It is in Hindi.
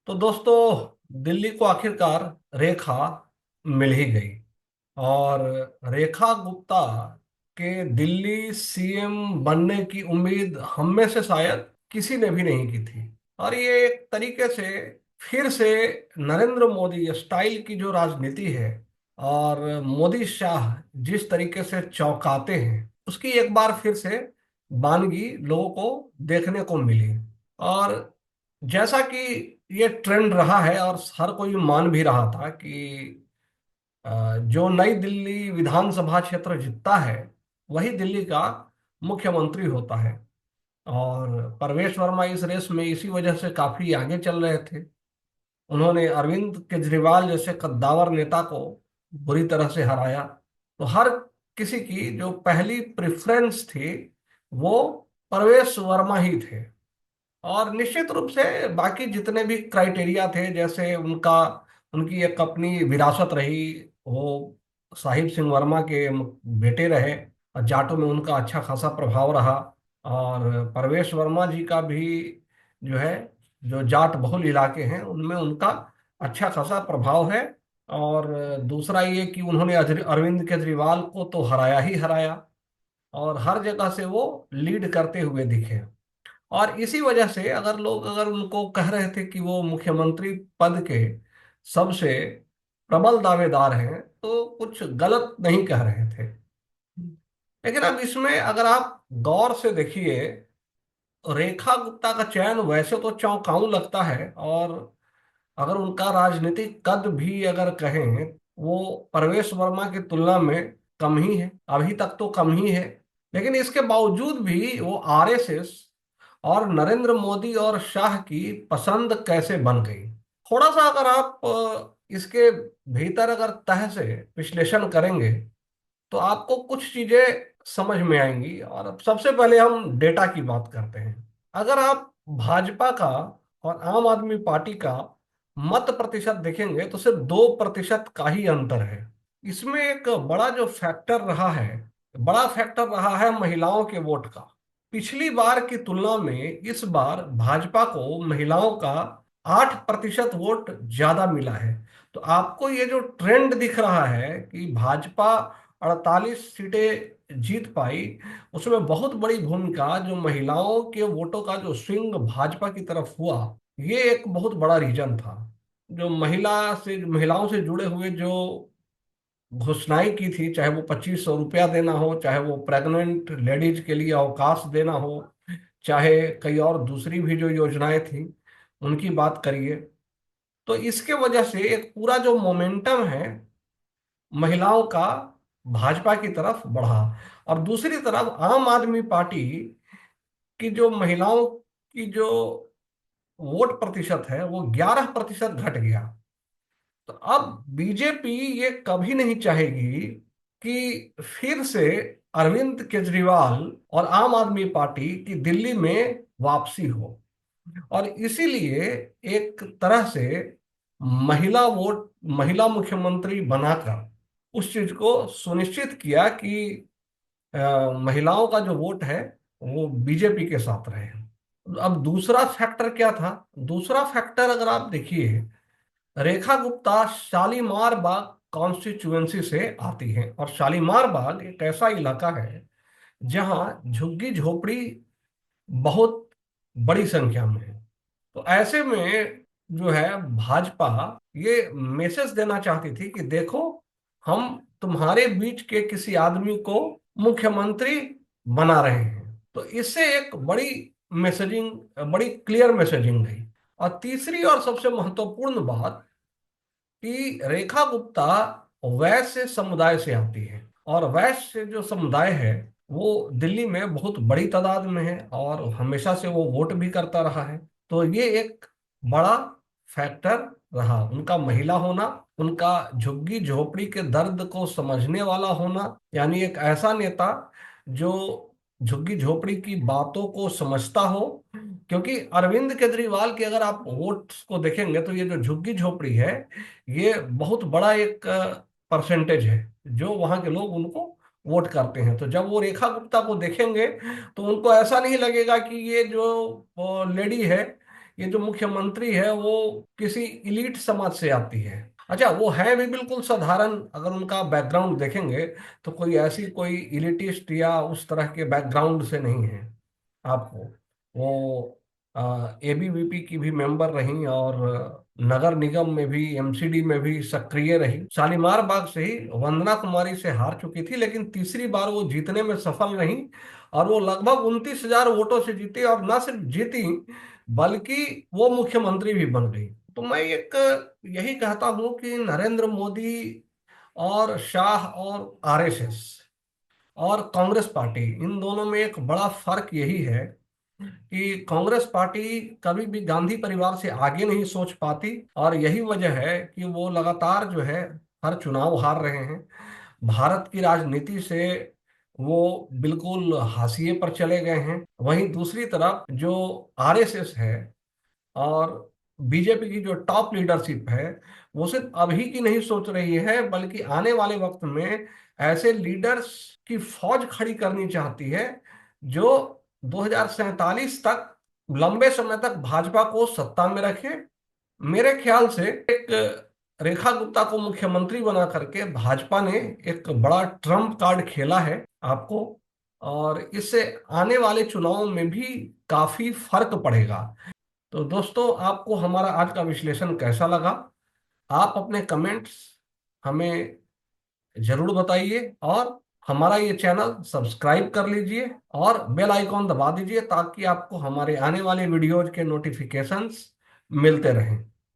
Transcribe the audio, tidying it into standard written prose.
तो दोस्तों, दिल्ली को आखिरकार रेखा मिल ही गई। और रेखा गुप्ता के दिल्ली सीएम बनने की उम्मीद हम में से शायद किसी ने भी नहीं की थी। और ये एक तरीके से फिर से नरेंद्र मोदी स्टाइल की जो राजनीति है और मोदी शाह जिस तरीके से चौंकाते हैं उसकी एक बार फिर से वानगी लोगों को देखने को मिली। और जैसा कि ये ट्रेंड रहा है और हर कोई मान भी रहा था कि जो नई दिल्ली विधानसभा क्षेत्र जीतता है वही दिल्ली का मुख्यमंत्री होता है। और परवेश वर्मा इस रेस में इसी वजह से काफी आगे चल रहे थे। उन्होंने अरविंद केजरीवाल जैसे कद्दावर नेता को बुरी तरह से हराया। तो हर किसी की जो पहली प्रेफरेंस थी वो परवेश वर्मा ही थे। और निश्चित रूप से बाकी जितने भी क्राइटेरिया थे, जैसे उनकी एक अपनी विरासत रही, वो साहिब सिंह वर्मा के बेटे रहे और जाटों में उनका अच्छा खासा प्रभाव रहा। और परवेश वर्मा जी का भी जो है, जो जाट बहुल इलाके हैं उनमें उनका अच्छा खासा प्रभाव है। और दूसरा ये कि उन्होंने अरविंद केजरीवाल को तो हराया ही हराया और हर जगह से वो लीड करते हुए दिखे। और इसी वजह से अगर उनको कह रहे थे कि वो मुख्यमंत्री पद के सबसे प्रबल दावेदार हैं तो कुछ गलत नहीं कह रहे थे। लेकिन अब इसमें अगर आप गौर से देखिए, रेखा गुप्ता का चयन वैसे तो चौंकाऊ लगता है। और अगर उनका राजनीतिक कद भी अगर कहें, वो परवेश वर्मा की तुलना में कम ही है, अभी तक तो कम ही है। लेकिन इसके बावजूद भी वो आरएसएस और नरेंद्र मोदी और शाह की पसंद कैसे बन गई। थोड़ा सा अगर आप इसके भीतर अगर तह से विश्लेषण करेंगे तो आपको कुछ चीजें समझ में आएंगी। और अब सबसे पहले हम डेटा की बात करते हैं। अगर आप भाजपा का और आम आदमी पार्टी का मत प्रतिशत देखेंगे तो सिर्फ 2% का ही अंतर है। इसमें एक बड़ा फैक्टर रहा है महिलाओं के वोट का। पिछली बार की तुलना में इस बार भाजपा को महिलाओं का 8% वोट ज्यादा मिला है। तो आपको ये जो ट्रेंड दिख रहा है कि भाजपा 48 सीटें जीत पाई, उसमें बहुत बड़ी भूमिका जो महिलाओं के वोटों का जो स्विंग भाजपा की तरफ हुआ, ये एक बहुत बड़ा रीजन था। जो महिलाओं से जुड़े हुए जो घोषणाएं की थी, चाहे वो 2500 रुपया देना हो, चाहे वो प्रेग्नेंट लेडीज के लिए अवकाश देना हो, चाहे कई और दूसरी भी जो योजनाएं थी उनकी बात करिए, तो इसके वजह से एक पूरा जो मोमेंटम है महिलाओं का भाजपा की तरफ बढ़ा। और दूसरी तरफ आम आदमी पार्टी की जो महिलाओं की जो वोट प्रतिशत है वो 11% घट गया। तो अब बीजेपी ये कभी नहीं चाहेगी कि फिर से अरविंद केजरीवाल और आम आदमी पार्टी की दिल्ली में वापसी हो। और इसीलिए एक तरह से महिला मुख्यमंत्री बनाकर उस चीज को सुनिश्चित किया कि महिलाओं का जो वोट है वो बीजेपी के साथ रहे। अब दूसरा फैक्टर क्या था? दूसरा फैक्टर अगर आप देखिए, रेखा गुप्ता शालीमार बाग कॉन्स्टिट्यूएंसी से आती हैं। और शालीमार बाग एक ऐसा इलाका है जहां झुग्गी झोपड़ी बहुत बड़ी संख्या में है। तो ऐसे में जो है भाजपा ये मैसेज देना चाहती थी कि देखो, हम तुम्हारे बीच के किसी आदमी को मुख्यमंत्री बना रहे हैं। तो इससे एक बड़ी क्लियर मैसेजिंग गई। और तीसरी और सबसे महत्वपूर्ण बात कि रेखा गुप्ता वैश्य समुदाय से आती है। और वैश्य जो समुदाय है वो दिल्ली में बहुत बड़ी तादाद में है और हमेशा से वो वोट भी करता रहा है। तो ये एक बड़ा फैक्टर रहा, उनका महिला होना, उनका झुग्गी झोपड़ी के दर्द को समझने वाला होना। यानी एक ऐसा नेता जो झुग्गी झोपड़ी की बातों को समझता हो। क्योंकि अरविंद केजरीवाल के अगर आप वोट्स को देखेंगे तो ये जो झुग्गी झोपड़ी है ये बहुत बड़ा एक परसेंटेज है जो वहां के लोग उनको वोट करते हैं। तो जब वो रेखा गुप्ता को देखेंगे तो उनको ऐसा नहीं लगेगा कि ये जो लेडी है ये जो मुख्यमंत्री है वो किसी इलीट समाज से आती है। अच्छा, वो है भी बिल्कुल साधारण, अगर उनका बैकग्राउंड देखेंगे तो कोई ऐसी कोई इलिटिस्ट या उस तरह के बैकग्राउंड से नहीं है। आपको वो एबीवीपी की भी मेंबर रही, और नगर निगम में भी, एमसीडी में भी सक्रिय रही। शालीमार बाग से ही वंदना कुमारी से हार चुकी थी, लेकिन तीसरी बार वो जीतने में सफल रही, और वो लगभग 29,000 वोटों से जीती, और ना सिर्फ जीती बल्कि वो मुख्यमंत्री भी बन गई। तो मैं एक यही कहता हूं कि नरेंद्र मोदी और शाह और आरएसएस और कांग्रेस पार्टी, इन दोनों में एक बड़ा फर्क यही है कि कांग्रेस पार्टी कभी भी गांधी परिवार से आगे नहीं सोच पाती, और यही वजह है कि वो लगातार जो है हर चुनाव हार रहे हैं। भारत की राजनीति से वो बिल्कुल हाशिए पर चले गए हैं। वहीं दूसरी तरफ जो आरएसएस है और बीजेपी की जो टॉप लीडरशिप है, वो सिर्फ अभी की नहीं सोच रही है, बल्कि आने वाले वक्त में ऐसे लीडर्स की फौज खड़ी करनी चाहती है जो 2047 तक, लंबे समय तक भाजपा को सत्ता में रखे। मेरे ख्याल से एक रेखा गुप्ता को मुख्यमंत्री बना करके भाजपा ने एक बड़ा ट्रम्प कार्ड खेला है आपको, और इससे आने वाले चुनावों में भी काफी फर्क पड़ेगा। तो दोस्तों, आपको हमारा आज का विश्लेषण कैसा लगा? आप अपने कमेंट्स हमें जरूर बताइए, और हमारा ये चैनल सब्सक्राइब कर लीजिए और बेल आइकॉन दबा दीजिए, ताकि आपको हमारे आने वाले वीडियोज के नोटिफिकेशंस मिलते रहें।